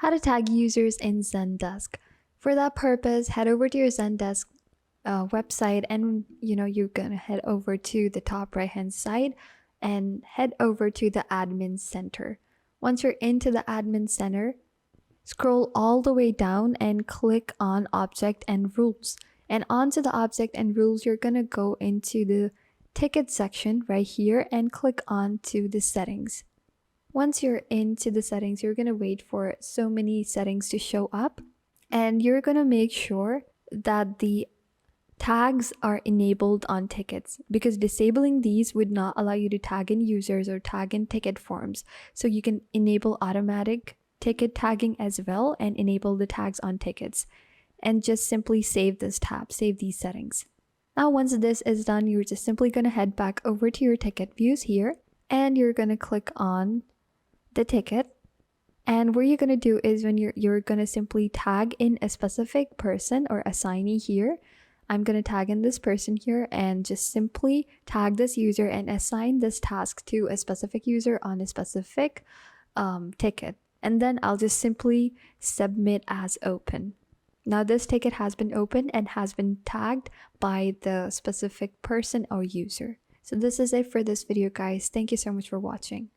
How to tag users in Zendesk. For that purpose, head over to your Zendesk website, and you're gonna head over to the top right hand side and head over to the admin center. Once you're into the admin center, scroll all the way down and click on object and rules. And onto the object and rules, you're gonna go into the ticket section right here and click on to the settings. Once you're into the settings, you're gonna wait for so many settings to show up, and you're gonna make sure that the tags are enabled on tickets, because disabling these would not allow you to tag in users or tag in ticket forms. So you can enable automatic ticket tagging as well and enable the tags on tickets, and just simply save this tab, save these settings. Now once this is done, you're just simply going to head back over to your ticket views here, and you're going to click on the ticket. And what you're going to do is when you're going to simply tag in a specific person or assignee here. I'm going to tag in this person here and just simply tag this user and assign this task to a specific user on a specific ticket. And then I'll just simply submit as open. Now this ticket has been opened and has been tagged by the specific person or user. So this is it for this video, guys. Thank you so much for watching.